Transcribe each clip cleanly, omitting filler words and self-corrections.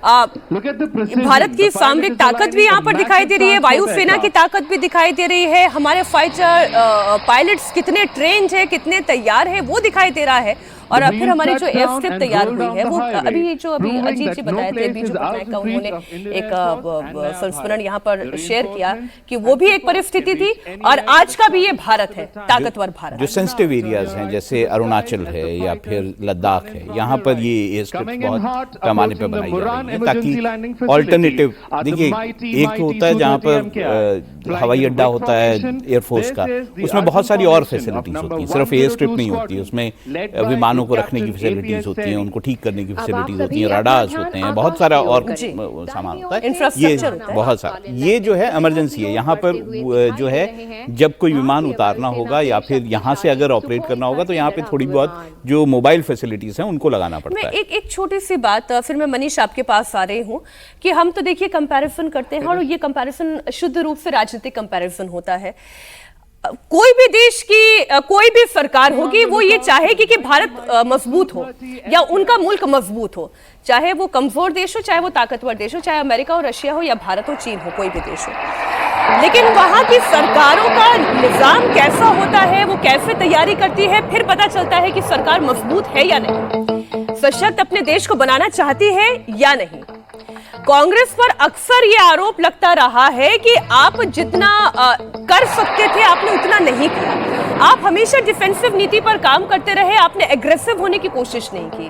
भारत की सामरिक ताकत भी यहाँ पर दिखाई दे रही है, वायुसेना की ताकत भी दिखाई दे रही है, हमारे फाइटर पायलट्स कितने ट्रेन्ड है, कितने तैयार है वो दिखाई दे रहा है। और फिर हमारी जो एयर स्ट्रिप तैयार हुई है वो अभी अजीत जी बताए थे, बीजू पटनायक का उन्होंने एक संस्मरण यहाँ पर शेयर किया कि वो भी एक परिस्थिति थी और आज का भी ये भारत है, ताकतवर भारत। जो सेंसिटिव एरियाज हैं जैसे अरुणाचल है या फिर लद्दाख है, यहाँ पर ये एयर स्ट्रिप बहुत पैमाने पर बनाई जा रही है ताकि ऑल्टरनेटिव, देखिए एक तो होता है जहाँ पर हवाई अड्डा होता है एयरफोर्स का, उसमें बहुत सारी और फैसिलिटीज होती हैं, सिर्फ एयर स्ट्रिप नहीं होती, उसमें विमानों को रखने की फैसिलिटीज होती हैं, उनको ठीक करने की फैसिलिटीज होती हैं, रडार्स होते हैं, बहुत सारा और सामान होता है, ये बहुत सारा। ये जो है इमरजेंसी है, यहाँ पर जो है जब कोई विमान उतारना होगा या फिर यहाँ से अगर ऑपरेट करना होगा तो यहाँ पे थोड़ी बहुत जो मोबाइल फैसिलिटीज हैं उनको लगाना पड़ता है। एक छोटी सी बात, फिर मैं मनीष आपके पास आ रही हूँ कि हम तो देखिए कंपैरिजन करते हैं और ये कंपैरिजन शुद्ध रूप से राजनीतिक कंपैरिजन होता है। कोई भी देश की कोई भी सरकार होगी वो ये चाहेगी कि भारत मजबूत हो या उनका मुल्क मजबूत हो, चाहे वो कमजोर देश हो, चाहे वो ताकतवर देश हो, चाहे अमेरिका हो, रशिया हो या भारत हो, चीन हो, कोई भी देश हो। लेकिन वहां की सरकारों का निजाम कैसा होता है, वो कैसे तैयारी करती है, फिर पता चलता है कि सरकार मजबूत है या नहीं, सशक्त अपने देश को बनाना चाहती है या नहीं। कांग्रेस पर अक्सर ये आरोप लगता रहा है कि आप जितना कर सकते थे आपने उतना नहीं किया। आप हमेशा डिफेंसिव नीति पर काम करते रहे, आपने एग्रेसिव होने की कोशिश नहीं की।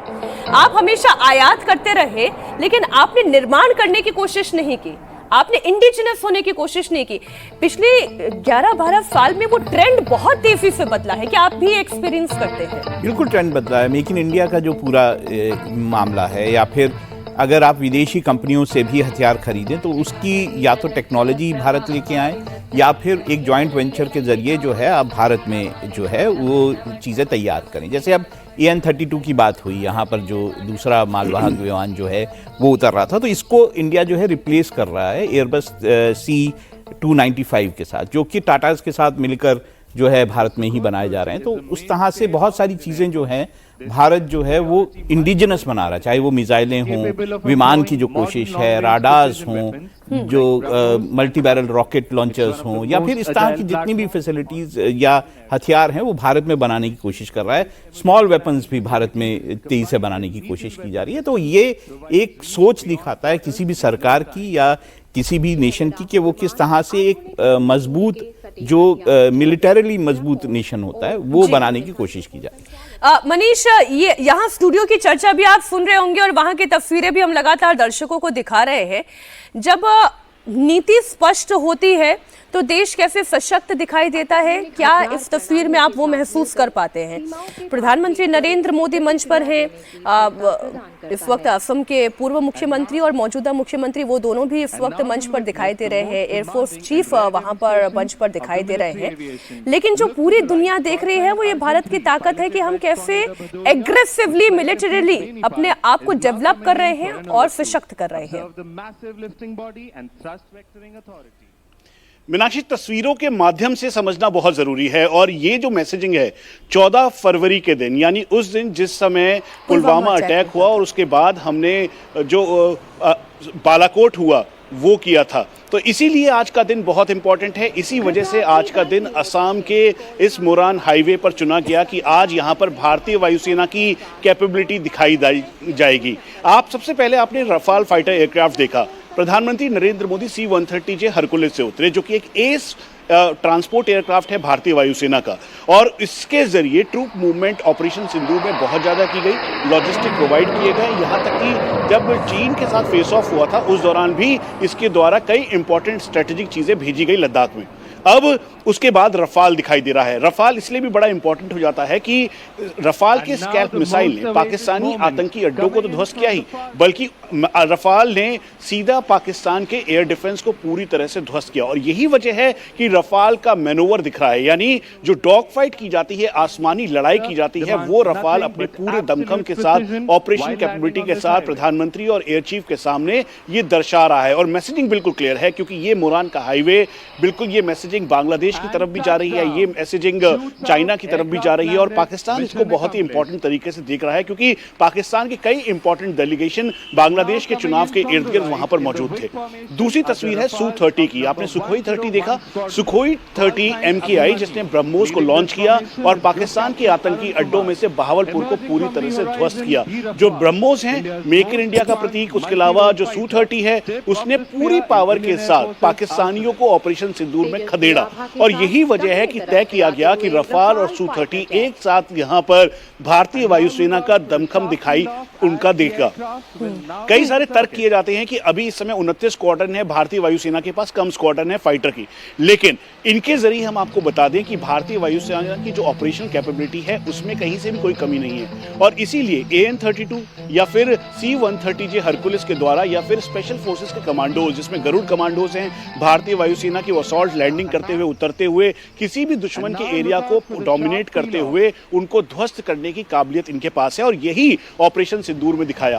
आप हमेशा आयात करते रहे लेकिन आपने निर्माण करने की कोशिश नहीं की, आपने इंडिजिनस होने की कोशिश नहीं की। पिछले 11-12 साल में वो ट्रेंड बहुत तेजी से बदला है, क्या आप भी एक्सपीरियंस करते हैं? बिल्कुल ट्रेंड बदला है। मेक इन इंडिया का जो पूरा मामला है, या फिर अगर आप विदेशी कंपनियों से भी हथियार खरीदें तो उसकी या तो टेक्नोलॉजी भारत लेके आए या फिर एक जॉइंट वेंचर के जरिए जो है आप भारत में जो है वो चीज़ें तैयार करें। जैसे अब AN-32 की बात हुई, यहाँ पर जो दूसरा मालवाहक विमान जो है वो उतर रहा था, तो इसको इंडिया जो है रिप्लेस कर रहा है एयरबस C-295 के साथ, जो कि टाटा के साथ मिलकर जो है भारत में ही बनाए जा रहे हैं। तो उस तरह से बहुत सारी चीज़ें जो हैं भारत जो है वो इंडिजिनस बना रहा है, चाहे वो मिसाइलें हों, विमान की जो कोशिश है, राडार्स हों, जो मल्टी बैरल रॉकेट लॉन्चर्स हों, या फिर इस तरह की जितनी भी फैसिलिटीज़ या हथियार हैं वो भारत में बनाने की कोशिश कर रहा है। स्मॉल वेपन्स भी भारत में तेजी से बनाने की कोशिश की जा रही है। तो ये एक सोच दिखाता है किसी भी सरकार की या किसी भी नेशन की कि वो किस तरह से एक मजबूत जो मिलिटरीली मजबूत नेशन होता है वो बनाने की कोशिश की जाए। मनीष, ये यहाँ स्टूडियो की चर्चा भी आप सुन रहे होंगे और वहां की तस्वीरें भी हम लगातार दर्शकों को दिखा रहे हैं। जब नीति स्पष्ट होती है तो देश कैसे सशक्त दिखाई देता है, क्या इस तस्वीर में आप वो महसूस कर पाते हैं? प्रधानमंत्री नरेंद्र मोदी मंच पर हैं, इस वक्त असम के पूर्व मुख्यमंत्री और मौजूदा मुख्यमंत्री वो दोनों भी इस वक्त मंच पर दिखाई दे रहे हैं, एयरफोर्स चीफ वहां पर मंच पर दिखाई दे रहे हैं। लेकिन जो पूरी दुनिया देख रही है वो ये भारत की ताकत है कि हम कैसे एग्रेसिवली मिलिटरीली अपने आप को डेवलप कर रहे हैं और सशक्त कर रहे हैं। मीनाक्षी, तस्वीरों के माध्यम से समझना बहुत जरूरी है और ये जो मैसेजिंग है 14 फरवरी के दिन, यानी उस दिन जिस समय पुलवामा अटैक हुआ और उसके बाद हमने जो बालाकोट हुआ वो किया था, तो इसीलिए आज का दिन बहुत इंपॉर्टेंट है। इसी वजह से आज का दिन असम के इस मोरान हाईवे पर चुना गया कि आज यहाँ पर भारतीय वायुसेना की कैपेबिलिटी दिखाई जाएगी। आप सबसे पहले आपने रफाल फाइटर एयरक्राफ्ट देखा, प्रधानमंत्री नरेंद्र मोदी C-130J हरकुलिस से उतरे, जो कि एक एस ट्रांसपोर्ट एयरक्राफ्ट है भारतीय वायुसेना का, और इसके जरिए ट्रूप मूवमेंट ऑपरेशन सिंदूर में बहुत ज़्यादा की गई, लॉजिस्टिक प्रोवाइड किए गए। यहाँ तक कि जब चीन के साथ फेस ऑफ हुआ था उस दौरान भी इसके द्वारा कई इंपॉर्टेंट स्ट्रेटेजिक चीज़ें भेजी गई लद्दाख में। अब उसके बाद रफाल दिखाई दे रहा है। रफाल इसलिए भी बड़ा इंपॉर्टेंट हो जाता है कि रफाल के स्कैल्प मिसाइल ने पाकिस्तानी आतंकी अड्डों को तो ध्वस्त किया ही, बल्कि रफाल ने सीधा पाकिस्तान के एयर डिफेंस को पूरी तरह से ध्वस्त किया। और यही वजह है कि रफाल का मैनोवर दिख रहा है, यानी जो डॉग फाइट की जाती है, आसमानी लड़ाई की जाती है, वो रफाल अपने पूरे दमखम के साथ, ऑपरेशन कैपेबिलिटी के साथ प्रधानमंत्री और एयर चीफ के सामने ये दर्शा रहा है। और मैसेजिंग बिल्कुल क्लियर है, क्योंकि ये मोरान का हाईवे बिल्कुल ये मैसेज मैसेजिंग बांग्लादेश की तरफ भी जा रही है, ये मैसेजिंग चाइना की तरफ भी जा रही है और पाकिस्तान इसको बहुत ही इंपॉर्टेंट तरीके से देख रहा है क्योंकि पाकिस्तान के कई इंपॉर्टेंट डेलीगेशन बांग्लादेश के चुनाव के इर्द गिर्द वहां पर मौजूद थे। दूसरी तस्वीर है Su-30 की। आपने सुखोई 30 देखा? सुखोई 30 MKI जिसने ब्रह्मोस को लॉन्च किया और पाकिस्तान के आतंकी अड्डों में से बहावलपुर को पूरी तरह से ध्वस्त किया। जो ब्रह्मोस हैं मेक इन इंडिया का प्रतीक, उसके अलावा जो Su-30 है उसने पूरी पावर के साथ पाकिस्तानियों को ऑपरेशन सिंदूर में खदेड़ा और यही वजह है कि तय किया गया कि रफाल और Su-30 एक साथ यहां पर भारतीय वायुसेना का दमखम दिखाई उनका देगा। कई सारे तर्क किए जाते हैं कि अभी इस समय 29 स्क्वाड्रन है भारतीय वायुसेना के पास, कम स्क्वाड्रन है फाइटर की, लेकिन इनके जरिए हम आपको बता दें कि भारतीय वायुसेना की जो ऑपरेशन कैपेबिलिटी है उसमें कहीं से भी कोई कमी नहीं है और इसीलिए AN-32 या फिर C-130J हरकुलिस के द्वारा या फिर स्पेशल फोर्सेस के कमांडोज जिसमें गरुड़ कमांडोज हैं, भारतीय वायुसेना की असॉल्ट लैंडिंग करते हुए उतरते हुए किसी भी दुश्मन के एरिया को डोमिनेट करते हुए उनको ध्वस्त करने की काबिलियत इनके पास है और यही ऑपरेशन सिंदूर में दिखाया।